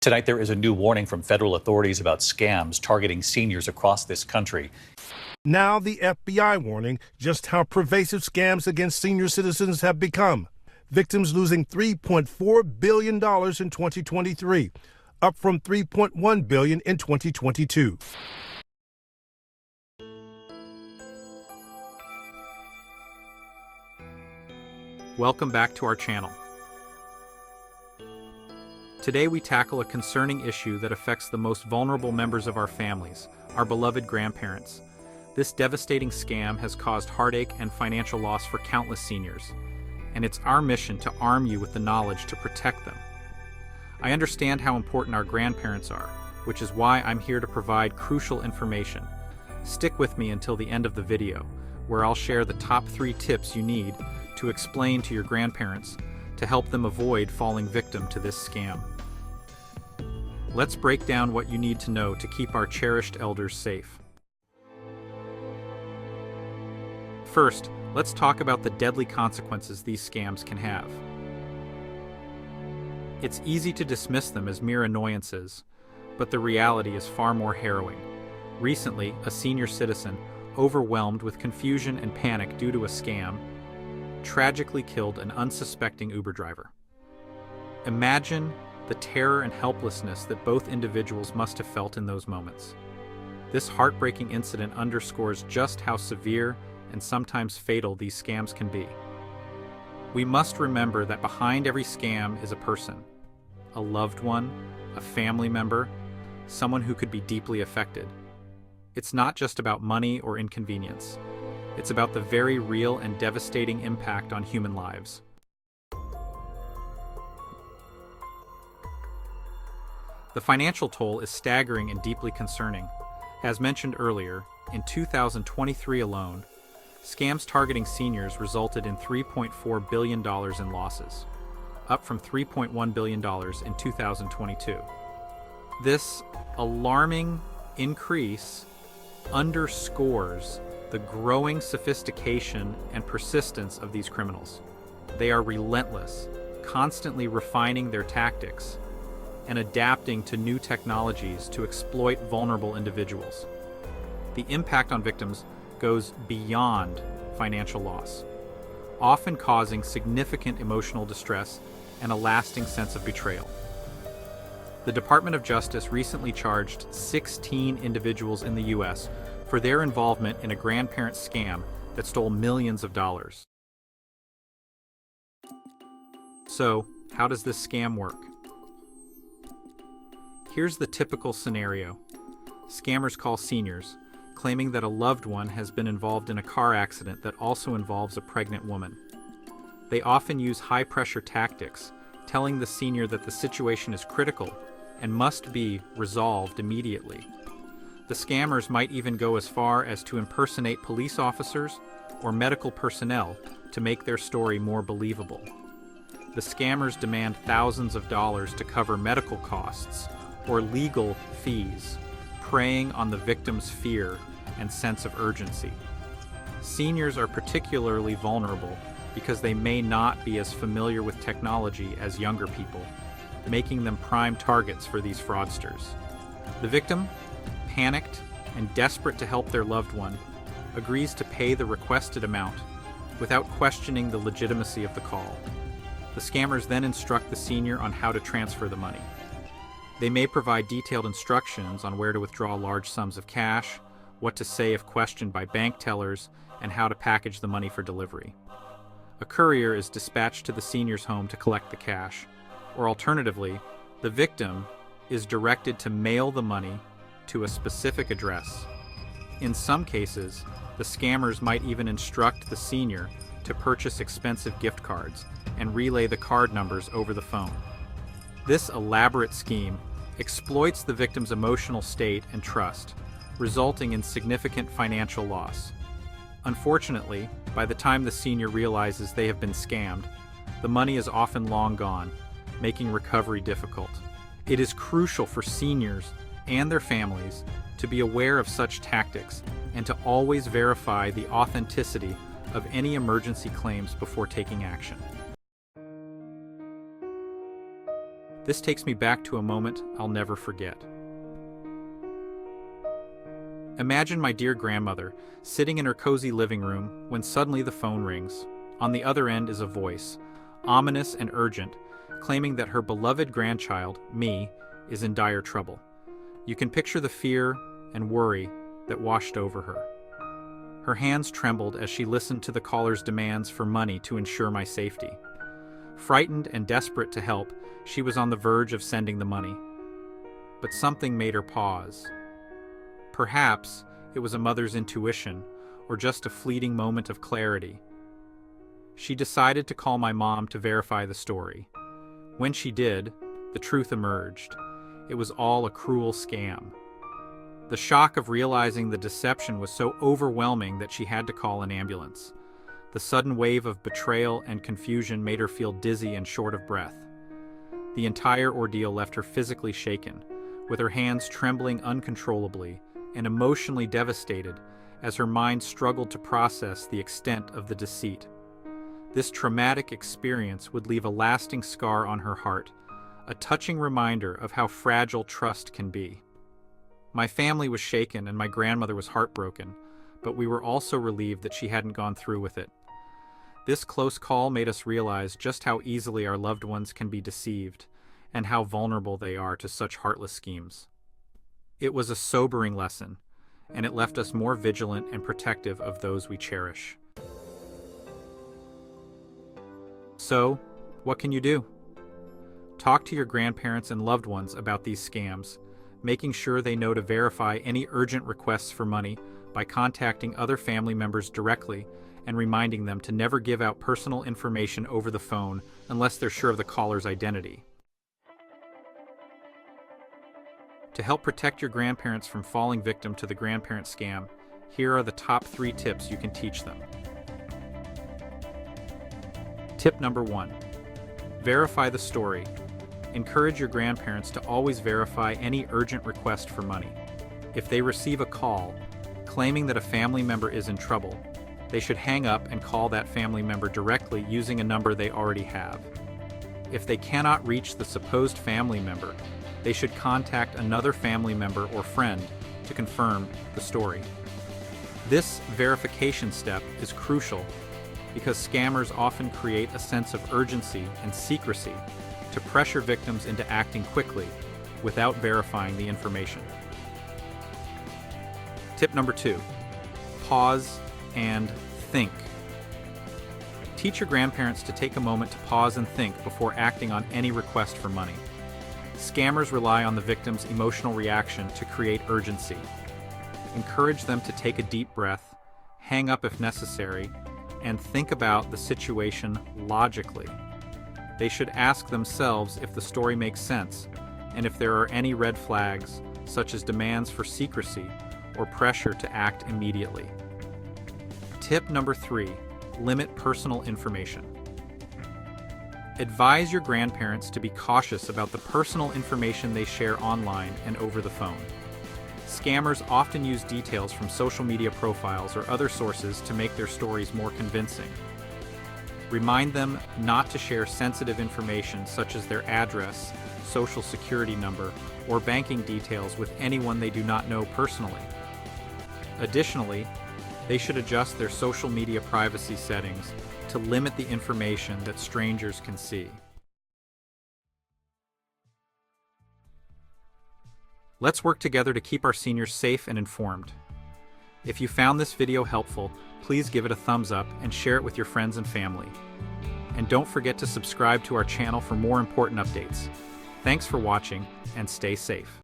Tonight, there is a new warning from federal authorities about scams targeting seniors across this country. Now the FBI warning just how pervasive scams against senior citizens have become. Victims losing $3.4 billion in 2023, up from $3.1 billion in 2022. Welcome back to our channel. Today we tackle a concerning issue that affects the most vulnerable members of our families, our beloved grandparents. This devastating scam has caused heartache and financial loss for countless seniors, and it's our mission to arm you with the knowledge to protect them. I understand how important our grandparents are, which is why I'm here to provide crucial information. Stick with me until the end of the video, where I'll share the top 3 tips you need to explain to your grandparents to help them avoid falling victim to this scam. Let's break down what you need to know to keep our cherished elders safe. First, let's talk about the deadly consequences these scams can have. It's easy to dismiss them as mere annoyances, but the reality is far more harrowing. Recently, a senior citizen, overwhelmed with confusion and panic due to a scam, tragically killed an unsuspecting Uber driver. Imagine the terror and helplessness that both individuals must have felt in those moments. This heartbreaking incident underscores just how severe and sometimes fatal these scams can be. We must remember that behind every scam is a person, a loved one, a family member, someone who could be deeply affected. It's not just about money or inconvenience. It's about the very real and devastating impact on human lives. The financial toll is staggering and deeply concerning. As mentioned earlier, in 2023 alone, scams targeting seniors resulted in $3.4 billion in losses, up from $3.1 billion in 2022. This alarming increase underscores the growing sophistication and persistence of these criminals. They are relentless, constantly refining their tactics and adapting to new technologies to exploit vulnerable individuals. The impact on victims goes beyond financial loss, often causing significant emotional distress and a lasting sense of betrayal. The Department of Justice recently charged 16 individuals in the U.S. for their involvement in a grandparent scam that stole millions of dollars. So, how does this scam work? Here's the typical scenario. Scammers call seniors, claiming that a loved one has been involved in a car accident that also involves a pregnant woman. They often use high-pressure tactics, telling the senior that the situation is critical and must be resolved immediately. The scammers might even go as far as to impersonate police officers or medical personnel to make their story more believable. The scammers demand thousands of dollars to cover medical costs or legal fees, preying on the victim's fear and sense of urgency. Seniors are particularly vulnerable because they may not be as familiar with technology as younger people, making them prime targets for these fraudsters. The victim, panicked and desperate to help their loved one, agrees to pay the requested amount without questioning the legitimacy of the call. The scammers then instruct the senior on how to transfer the money. They may provide detailed instructions on where to withdraw large sums of cash, what to say if questioned by bank tellers, and how to package the money for delivery. A courier is dispatched to the senior's home to collect the cash, or alternatively, the victim is directed to mail the money to a specific address. In some cases, the scammers might even instruct the senior to purchase expensive gift cards and relay the card numbers over the phone. This elaborate scheme exploits the victim's emotional state and trust, resulting in significant financial loss. Unfortunately, by the time the senior realizes they have been scammed, the money is often long gone, making recovery difficult. It is crucial for seniors and their families to be aware of such tactics and to always verify the authenticity of any emergency claims before taking action. This takes me back to a moment I'll never forget. Imagine my dear grandmother sitting in her cozy living room when suddenly the phone rings. On the other end is a voice, ominous and urgent, claiming that her beloved grandchild, me, is in dire trouble. You can picture the fear and worry that washed over her. Her hands trembled as she listened to the caller's demands for money to ensure my safety. Frightened and desperate to help, she was on the verge of sending the money. But something made her pause. Perhaps it was a mother's intuition, or just a fleeting moment of clarity. She decided to call my mom to verify the story. When she did, the truth emerged. It was all a cruel scam. The shock of realizing the deception was so overwhelming that she had to call an ambulance. The sudden wave of betrayal and confusion made her feel dizzy and short of breath. The entire ordeal left her physically shaken, with her hands trembling uncontrollably and emotionally devastated as her mind struggled to process the extent of the deceit. This traumatic experience would leave a lasting scar on her heart, a touching reminder of how fragile trust can be. My family was shaken and my grandmother was heartbroken, but we were also relieved that she hadn't gone through with it. This close call made us realize just how easily our loved ones can be deceived and how vulnerable they are to such heartless schemes. It was a sobering lesson, and it left us more vigilant and protective of those we cherish. So, what can you do? Talk to your grandparents and loved ones about these scams, making sure they know to verify any urgent requests for money by contacting other family members directly and reminding them to never give out personal information over the phone unless they're sure of the caller's identity. To help protect your grandparents from falling victim to the grandparent scam, here are the top 3 tips you can teach them. Tip number 1. Verify the story. Encourage your grandparents to always verify any urgent request for money. If they receive a call claiming that a family member is in trouble, they should hang up and call that family member directly using a number they already have. If they cannot reach the supposed family member, they should contact another family member or friend to confirm the story. This verification step is crucial because scammers often create a sense of urgency and secrecy to pressure victims into acting quickly without verifying the information. Tip number 2, pause and think. Teach your grandparents to take a moment to pause and think before acting on any request for money. Scammers rely on the victim's emotional reaction to create urgency. Encourage them to take a deep breath, hang up if necessary, and think about the situation logically. They should ask themselves if the story makes sense and if there are any red flags, such as demands for secrecy or pressure to act immediately. Tip number 3, limit personal information. Advise your grandparents to be cautious about the personal information they share online and over the phone. Scammers often use details from social media profiles or other sources to make their stories more convincing. Remind them not to share sensitive information such as their address, social security number, or banking details with anyone they do not know personally. Additionally, they should adjust their social media privacy settings to limit the information that strangers can see. Let's work together to keep our seniors safe and informed. If you found this video helpful, please give it a thumbs up and share it with your friends and family. And don't forget to subscribe to our channel for more important updates. Thanks for watching, and stay safe.